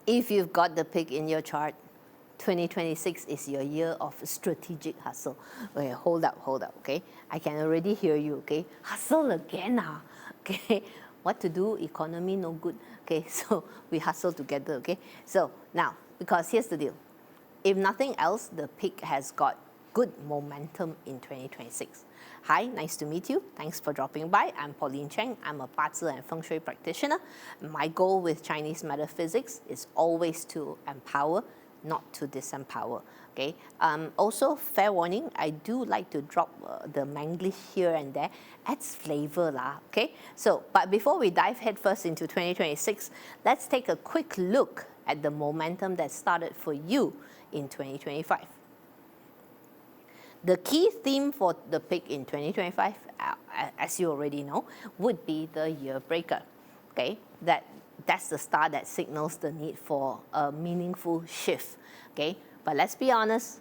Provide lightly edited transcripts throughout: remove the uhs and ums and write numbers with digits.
If you've got the pig in your chart, 2026 is your year of strategic hustle. Okay, hold up, okay? I can already hear you, okay? Hustle again, okay? What to do? Economy no good, okay? So we hustle together, okay? So now, because here's the deal. If nothing else, the pig has got good momentum in 2026. Hi, nice to meet you. Thanks for dropping by. I'm Pauline Cheng. I'm a Bazi and Feng Shui practitioner. My goal with Chinese metaphysics is always to empower, not to disempower. Okay. Also, fair warning, I do like to drop the Manglish here and there. Adds flavor lah. Okay. So, but before we dive headfirst into 2026, let's take a quick look at the momentum that started for you in 2025. The key theme for the pig in 2025, as you already know, would be the year breaker. Okay, that's the star that signals the need for a meaningful shift. Okay, but let's be honest,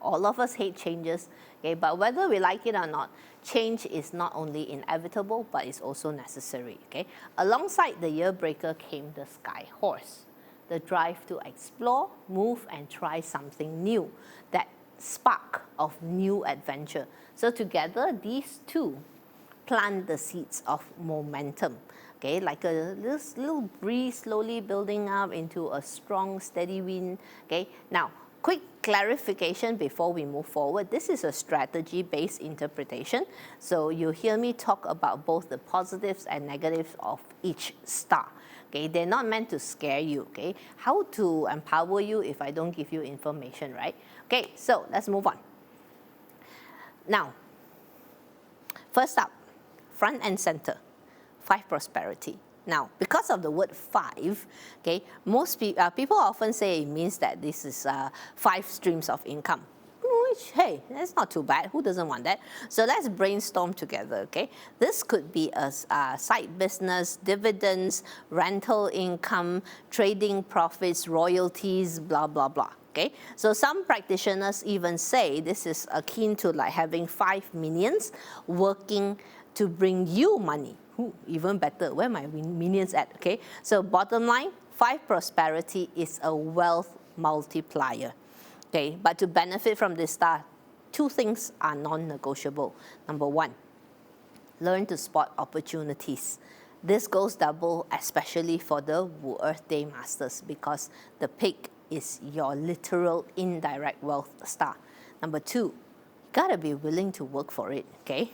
all of us hate changes. Okay, but whether we like it or not, change is not only inevitable, but it's also necessary. Okay, alongside the year breaker came the sky horse, the drive to explore, move, and try something new. That spark of new adventure. So together, these two plant the seeds of momentum. Okay, like a little breeze slowly building up into a strong, steady wind. Okay, now quick clarification before we move forward. This is a strategy-based interpretation. So you hear me talk about both the positives and negatives of each star. Okay, they're not meant to scare you. Okay, how to empower you if I don't give you information, right? Okay, so let's move on. Now, first up, front and center, 5 prosperity. Now, because of the word 5, okay, most people often say it means that this is 5 streams of income. Which, hey, that's not too bad. Who doesn't want that? So let's brainstorm together, okay? This could be a side business, dividends, rental income, trading profits, royalties, blah, blah, blah. Okay, so some practitioners even say this is akin to like having 5 minions working to bring you money. Ooh, even better, where are my minions at? Okay, so bottom line, 5 prosperity is a wealth multiplier. Okay, but to benefit from this star, 2 things are non-negotiable. Number 1, learn to spot opportunities. This goes double, especially for the Wu Earth Day Masters, because the pig is your literal indirect wealth star. Number 2, you gotta be willing to work for it, okay?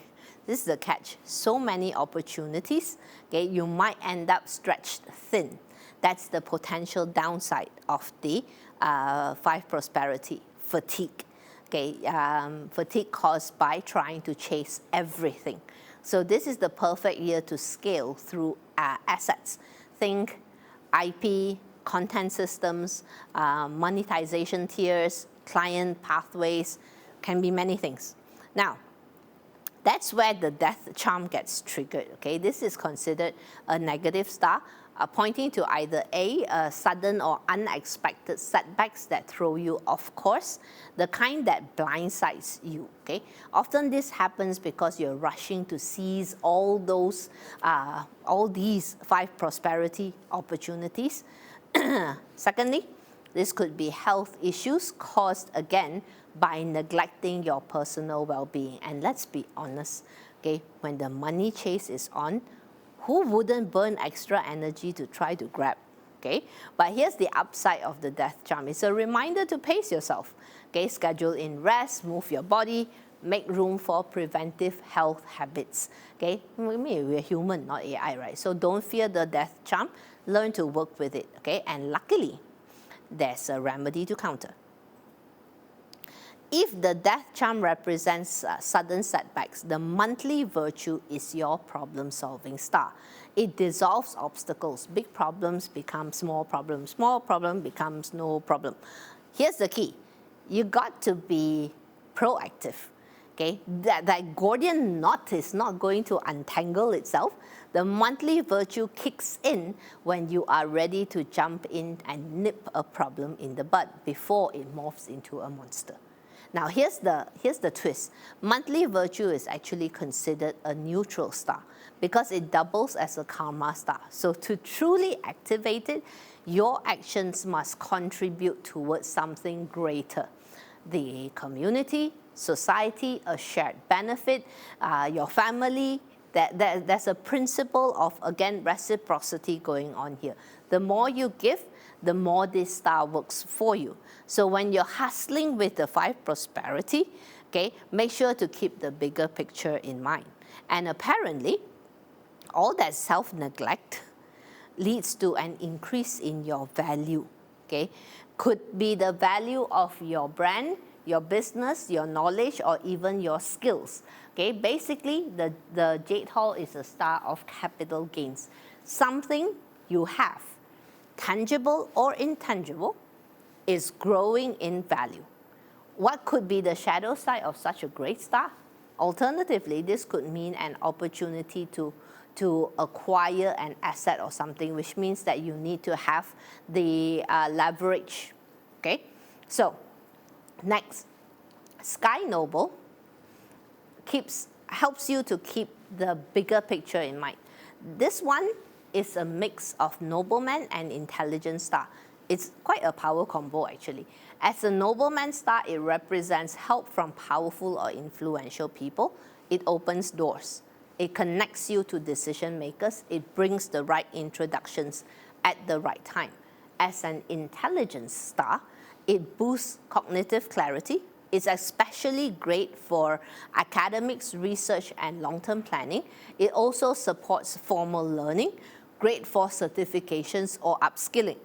This is the catch. So many opportunities, okay, you might end up stretched thin. That's the potential downside of the 5 prosperity, fatigue. Okay, fatigue caused by trying to chase everything. So this is the perfect year to scale through assets. Think IP, content systems, monetization tiers, client pathways, can be many things. Now, that's where the death charm gets triggered, okay? This is considered a negative star, pointing to either A, sudden or unexpected setbacks that throw you off course, the kind that blindsides you, okay? Often this happens because you're rushing to seize all these 5 prosperity opportunities. Secondly, this could be health issues caused again by neglecting your personal well-being. And let's be honest, okay, when the money chase is on, who wouldn't burn extra energy to try to grab? Okay, but here's the upside of the death charm. It's a reminder to pace yourself. Okay, schedule in rest, move your body, make room for preventive health habits. Okay, we're human, not AI, right? So don't fear the death charm. Learn to work with it. Okay, and luckily, there's a remedy to counter. If the death charm represents sudden setbacks, the monthly virtue is your problem-solving star. It dissolves obstacles. Big problems become small problems. Small problem becomes no problem. Here's the key. You got to be proactive. Okay? That Gordian knot is not going to untangle itself. The monthly virtue kicks in when you are ready to jump in and nip a problem in the bud before it morphs into a monster. Now here's the twist. Monthly virtue is actually considered a neutral star because it doubles as a karma star. So to truly activate it, your actions must contribute towards something greater. The community, society, a shared benefit, your family. There's a principle of, again, reciprocity going on here. The more you give, the more this star works for you. So when you're hustling with the 5 prosperity, okay, make sure to keep the bigger picture in mind. And apparently, all that self-neglect leads to an increase in your value, okay? Could be the value of your brand, your business, your knowledge, or even your skills. Okay, basically, the Jade Hall is a star of capital gains. Something you have, tangible or intangible, is growing in value. What could be the shadow side of such a great star? Alternatively, this could mean an opportunity to acquire an asset or something, which means that you need to have the leverage. Okay, so next, Sky Noble helps you to keep the bigger picture in mind. This one is a mix of nobleman and intelligent star. It's quite a power combo actually. As a nobleman star, it represents help from powerful or influential people. It opens doors. It connects you to decision makers. It brings the right introductions at the right time. As an intelligence star, it boosts cognitive clarity. It's especially great for academics, research, and long-term planning. It also supports formal learning, great for certifications or upskilling.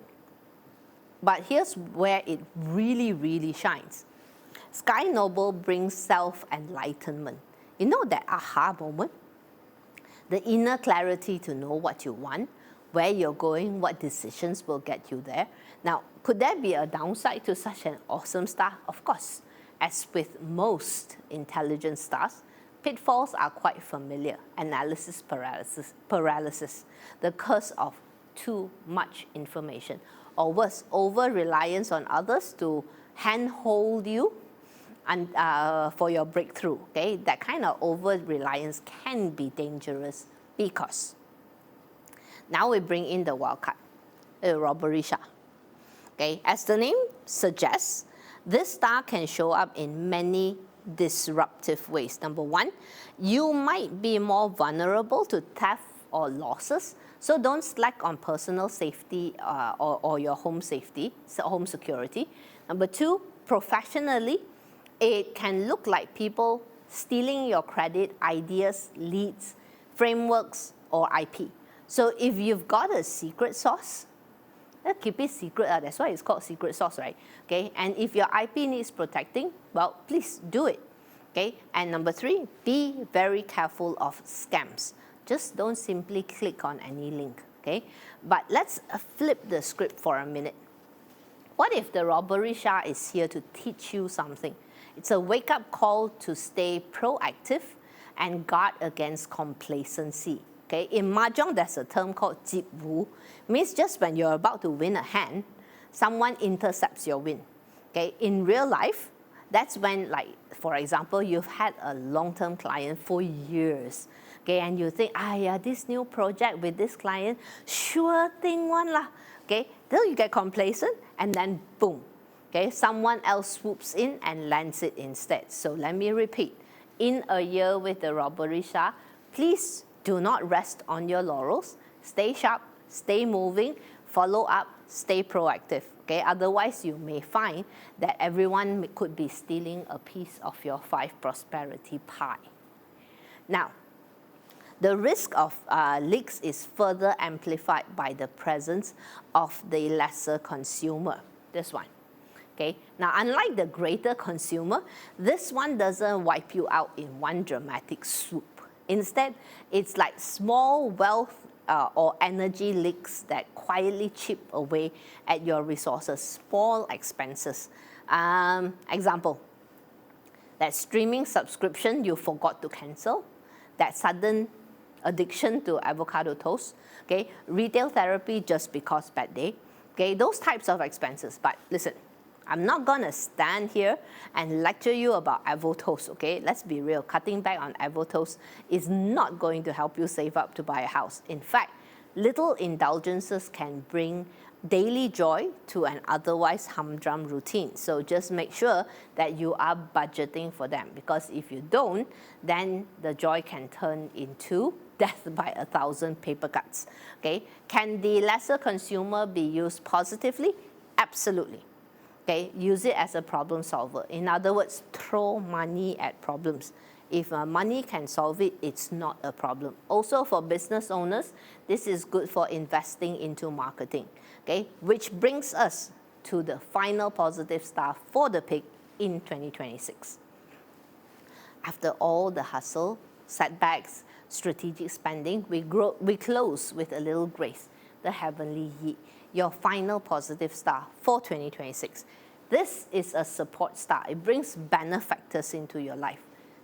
But here's where it really, really shines. Sky Noble brings self-enlightenment. You know that aha moment? The inner clarity to know what you want, where you're going, what decisions will get you there. Now, could there be a downside to such an awesome star? Of course. As with most intelligent stars, pitfalls are quite familiar. Analysis paralysis, the curse of too much information, or worse, over-reliance on others to handhold you and, for your breakthrough. Okay? That kind of over-reliance can be dangerous because now we bring in the wild card, Robbery Sha. Okay? As the name suggests, this star can show up in many disruptive ways. Number one, you might be more vulnerable to theft or losses, so don't slack on personal safety or your home safety, home security. Number two, professionally, it can look like people stealing your credit, ideas, leads, frameworks, or IP. So if you've got a secret sauce, keep it secret. That's why it's called secret sauce, right? Okay. And if your IP needs protecting, well, please do it. Okay. And number three, be very careful of scams. Just don't simply click on any link. Okay. But let's flip the script for a minute. What if the Robbery Sha is here to teach you something? It's a wake-up call to stay proactive and guard against complacency. Okay, in Mahjong, there's a term called jip wu. Means just when you're about to win a hand, someone intercepts your win. Okay, in real life, that's when, like, for example, you've had a long-term client for years. Okay, and you think, yeah, this new project with this client, sure thing one lah. Okay, till you get complacent, and then boom. Okay, someone else swoops in and lands it instead. So let me repeat. In a year with the Robbery Sha, please do not rest on your laurels. Stay sharp, stay moving, follow up, stay proactive. Okay? Otherwise, you may find that everyone could be stealing a piece of your 5 prosperity pie. Now, the risk of leaks is further amplified by the presence of the lesser consumer. This one. Okay? Now, unlike the greater consumer, this one doesn't wipe you out in one dramatic swoop. Instead, it's like small wealth or energy leaks that quietly chip away at your resources, small expenses. Example, that streaming subscription you forgot to cancel, that sudden addiction to avocado toast, okay, retail therapy just because bad day, okay, those types of expenses. But listen, I'm not going to stand here and lecture you about avotoast, okay? Let's be real. Cutting back on avotoast is not going to help you save up to buy a house. In fact, little indulgences can bring daily joy to an otherwise humdrum routine. So just make sure that you are budgeting for them, because if you don't, then the joy can turn into death by 1,000 paper cuts. Okay? Can the lesser consumer be used positively? Absolutely. Okay? Use it as a problem solver. In other words, throw money at problems. If money can solve it, it's not a problem. Also for business owners, this is good for investing into marketing. Okay? Which brings us to the final positive star for the pig in 2026. After all the hustle, setbacks, strategic spending, we close with a little grace, the heavenly Yi, your final positive star for 2026. This is a support star. It brings benefactors into your life.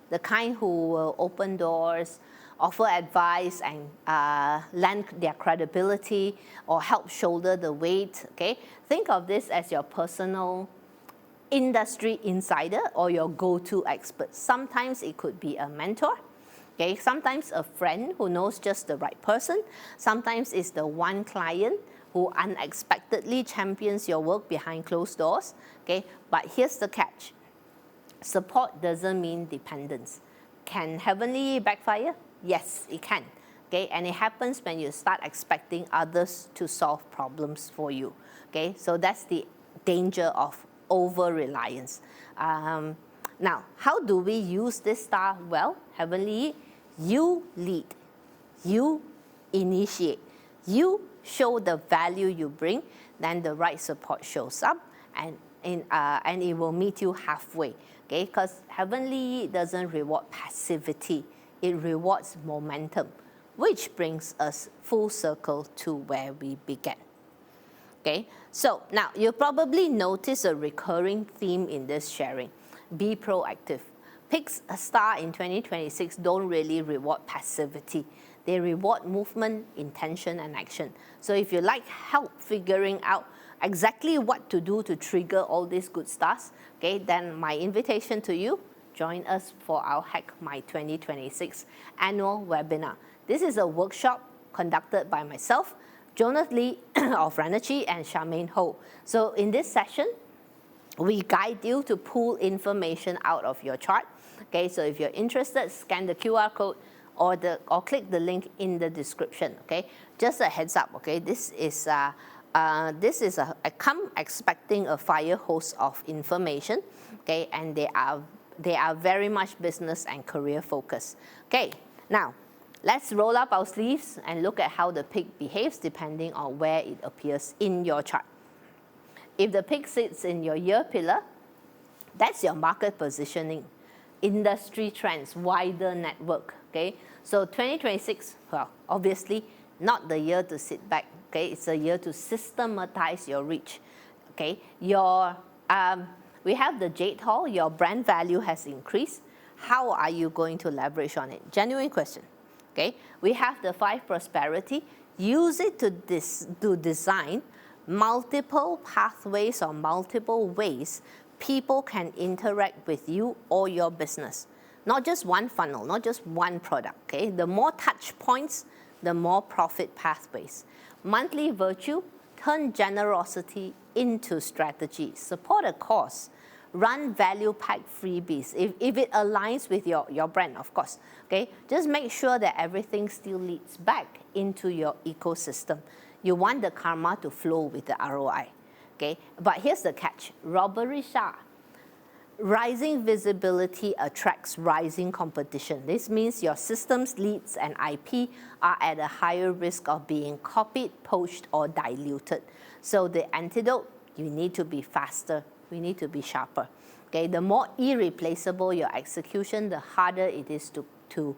The kind who will open doors, offer advice, and lend their credibility or help shoulder the weight. Okay? Think of this as your personal industry insider or your go-to expert. Sometimes it could be a mentor. Okay? Sometimes a friend who knows just the right person. Sometimes it's the one client who unexpectedly champions your work behind closed doors. Okay? But here's the catch. Support doesn't mean dependence. Can heavenly backfire? Yes, it can. Okay, and it happens when you start expecting others to solve problems for you. Okay, so that's the danger of over-reliance. Now, how do we use this star? Well, heavenly, you lead, you initiate, you show the value you bring, then the right support shows up, and it will meet you halfway. Okay, because heavenly doesn't reward passivity, it rewards momentum, which brings us full circle to where we began. Okay, so now you probably notice a recurring theme in this sharing. Be proactive. Pigs a star in 2026 don't really reward passivity. They reward movement, intention, and action. So if you like help figuring out exactly what to do to trigger all these good stars, okay, then my invitation to you, join us for our Hack My 2026 annual webinar. This is a workshop conducted by myself, Jonas Lee of Renergy, and Charmaine Ho. So in this session, we guide you to pull information out of your chart. Okay, so if you're interested, scan the QR code or click the link in the description. Okay, just a heads up. Okay, this is I come expecting a fire hose of information. Okay, and they are very much business and career focused. Okay, now let's roll up our sleeves and look at how the pig behaves depending on where it appears in your chart. If the pig sits in your year pillar, that's your market positioning, industry trends, wider network. Okay, so 2026, well, obviously not the year to sit back. Okay, it's a year to systematize your reach. Okay, we have the Jade Hall. Your brand value has increased. How are you going to leverage on it? Genuine question. Okay, we have the 5 prosperity. Use it to design multiple pathways or multiple ways people can interact with you or your business. Not just one funnel, not just one product. Okay, the more touch points, the more profit pathways. Monthly virtue, turn generosity into strategy. Support a cause. Run value pack freebies if it aligns with your brand, of course. Okay, just make sure that everything still leads back into your ecosystem. You want the karma to flow with the ROI. Okay, but here's the catch. Robbery Sha. Rising visibility attracts rising competition. This means your systems, leads, and IP are at a higher risk of being copied, poached, or diluted. So the antidote, you need to be faster. We need to be sharper. Okay, the more irreplaceable your execution, the harder it is to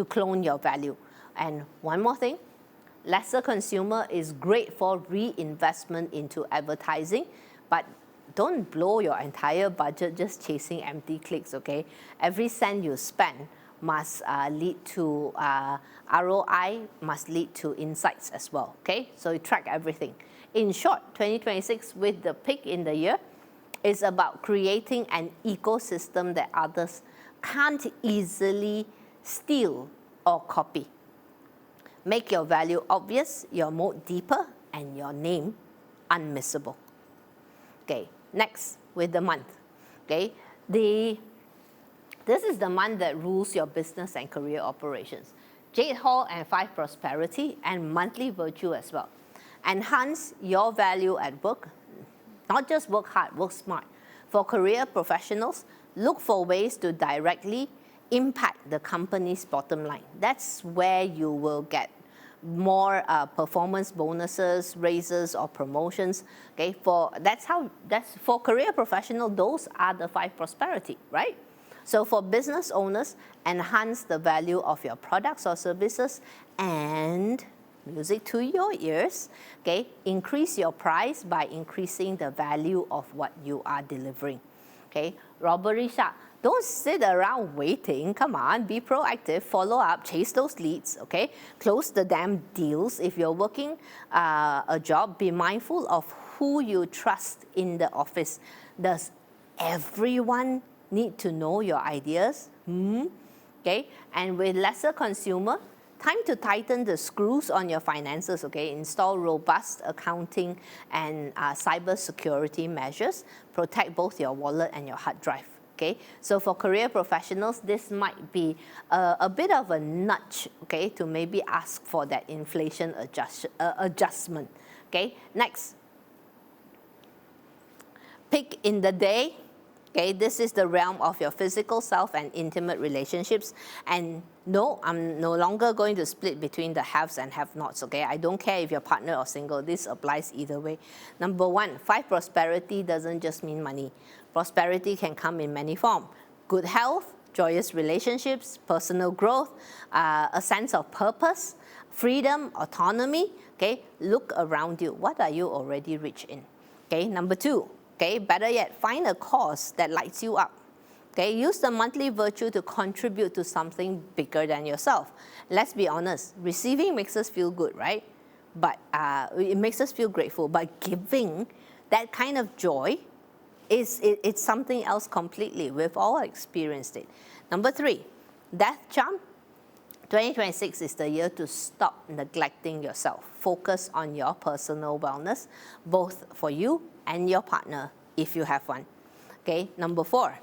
clone your value. And one more thing, lesser consumer is great for reinvestment into advertising, but don't blow your entire budget just chasing empty clicks, okay? Every cent you spend must lead to ROI, must lead to insights as well, okay? So you track everything. In short, 2026 with the pig in the year, It's about creating an ecosystem that others can't easily steal or copy. Make your value obvious, your moat deeper, and your name unmissable. Okay, next with the month. Okay, this is the month that rules your business and career operations. Jade Hall and 5 Prosperity and monthly virtue as well. Enhance your value at work. Not just work hard, work smart. For career professionals, look for ways to directly impact the company's bottom line. That's where you will get more performance bonuses, raises, or promotions. Okay, that's for career professional. Those are the 5 prosperity, right? So for business owners, enhance the value of your products or services and music to your ears. Okay, increase your price by increasing the value of what you are delivering. Okay, Robbery Sha. Don't sit around waiting. Come on, be proactive, follow up, chase those leads, okay? Close the damn deals. If you're working a job, be mindful of who you trust in the office. Does everyone need to know your ideas? Okay, and with lesser consumer, time to tighten the screws on your finances, okay? Install robust accounting and cyber security measures. Protect both your wallet and your hard drive. Okay, so for career professionals, this might be a bit of a nudge, okay, to maybe ask for that inflation adjustment. Okay, next, pick in the day. Okay, this is the realm of your physical self and intimate relationships. And no, I'm no longer going to split between the haves and have-nots, okay? I don't care if you're partner or single. This applies either way. Number 1, 5 prosperity doesn't just mean money. Prosperity can come in many forms. Good health, joyous relationships, personal growth, a sense of purpose, freedom, autonomy, okay? Look around you. What are you already rich in? Okay, number 2. Okay, better yet, find a cause that lights you up. Okay, use the monthly virtue to contribute to something bigger than yourself. Let's be honest, receiving makes us feel good, right? But it makes us feel grateful. But giving that kind of joy, it's something else completely. We've all experienced it. Number 3, death charm. 2026 is the year to stop neglecting yourself. Focus on your personal wellness, both for you and your partner, if you have one. Okay, number 4,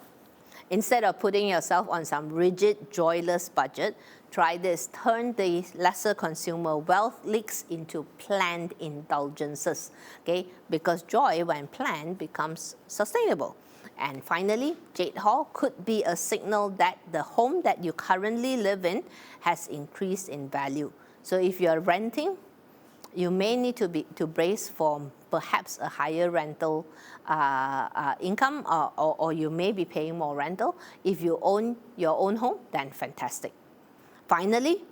instead of putting yourself on some rigid, joyless budget, try this. Turn the lesser consumer wealth leaks into planned indulgences. Okay, because joy, when planned, becomes sustainable. And finally, Jade Hall could be a signal that the home that you currently live in has increased in value. So if you're renting, you may need to brace for perhaps a higher rental income, or you may be paying more rental. If you own your own home, then fantastic. Finally,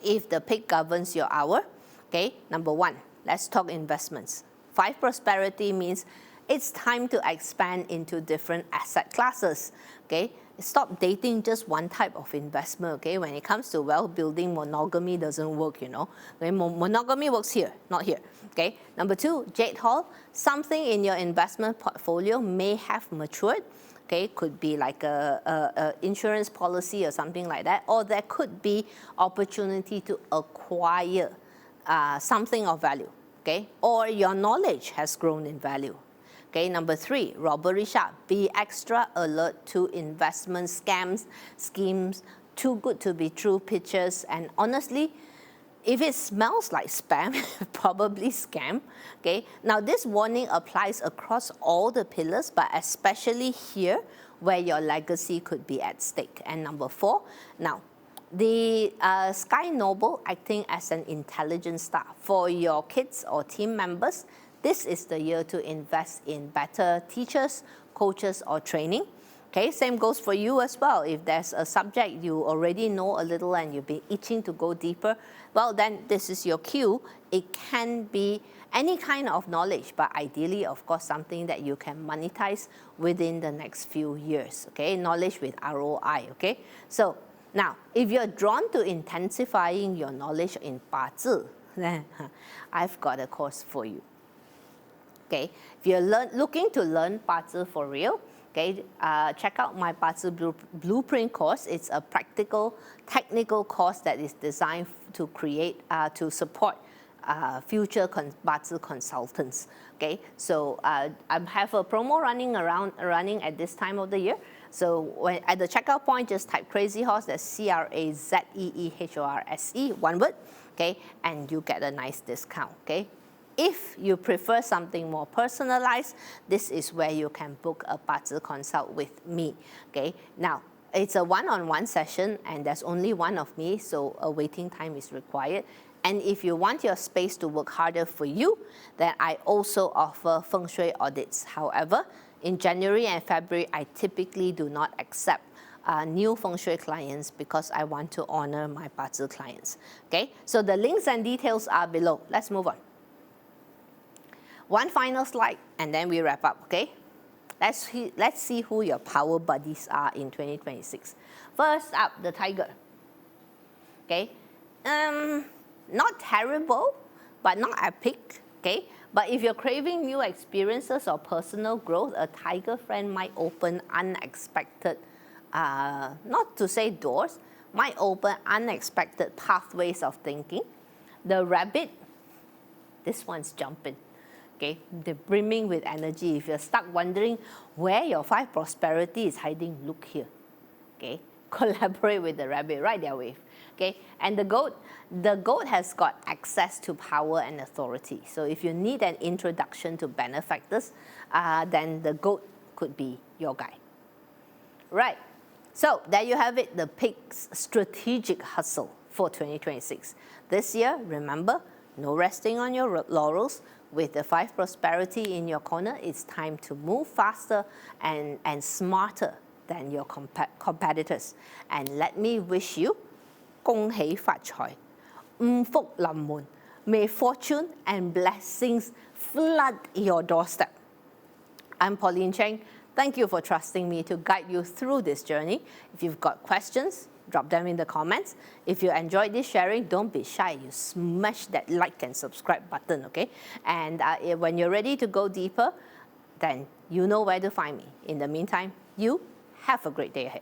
if the pig governs your hour, okay, number 1, let's talk investments. 5 prosperity means it's time to expand into different asset classes, okay? Stop dating just one type of investment, okay? When it comes to wealth building, monogamy doesn't work, you know. Monogamy works here, not here, okay? Number 2, Jade Hall, something in your investment portfolio may have matured, okay? Could be like a insurance policy or something like that, or there could be opportunity to acquire something of value, okay? Or your knowledge has grown in value. Okay, number 3, Robbery Sha. Be extra alert to investment scams, schemes, too good to be true pitches, and honestly, if it smells like spam, probably scam. Okay, now this warning applies across all the pillars, but especially here where your legacy could be at stake. And number 4, now, the Sky Noble acting as an intelligence star for your kids or team members. This is the year to invest in better teachers, coaches, or training. Okay, same goes for you as well. If there's a subject you already know a little and you've been itching to go deeper, well, then this is your cue. It can be any kind of knowledge, but ideally, of course, something that you can monetize within the next few years. Okay, knowledge with ROI. Okay, so now, if you're drawn to intensifying your knowledge in 八字, then I've got a course for you. Okay, if you're looking to learn 八字 for real, okay, check out my 八字 blueprint course. It's a practical, technical course that is designed to create, to support future 八字 consultants. Okay, so I have a promo running at this time of the year. So when at the checkout point, just type Crazy Horse. That's CrazyHorse, one word. Okay, and you get a nice discount. Okay. If you prefer something more personalized, this is where you can book a 八字 consult with me. Okay. Now, it's a one-on-one session, and there's only one of me, so a waiting time is required. And if you want your space to work harder for you, then I also offer feng shui audits. However, in January and February, I typically do not accept new feng shui clients because I want to honor my 八字 clients. Okay, so the links and details are below. Let's move on. One final slide, and then we wrap up, okay? Let's see who your power buddies are in 2026. First up, the Tiger. Okay? Not terrible, but not epic, okay? But if you're craving new experiences or personal growth, a Tiger friend might open unexpected, not to say doors, might open unexpected pathways of thinking. The Rabbit, this one's jumping. Okay, they're brimming with energy. If you're stuck wondering where your 5 prosperity is hiding, look here. Okay, collaborate with the Rabbit, ride their wave. Okay, and the goat has got access to power and authority. So if you need an introduction to benefactors, then the goat could be your guy. Right, so there you have it, the pig's strategic hustle for 2026. This year, remember, no resting on your laurels. With the 5 prosperity in your corner, it's time to move faster and smarter than your competitors. And let me wish you 恭喜發財, 五福臨門, may fortune and blessings flood your doorstep. I'm Pauline Cheng. Thank you for trusting me to guide you through this journey. If you've got questions, drop them in the comments. If you enjoyed this sharing, don't be shy. You smash that like and subscribe button, okay? And when you're ready to go deeper, then you know where to find me. In the meantime, you have a great day ahead.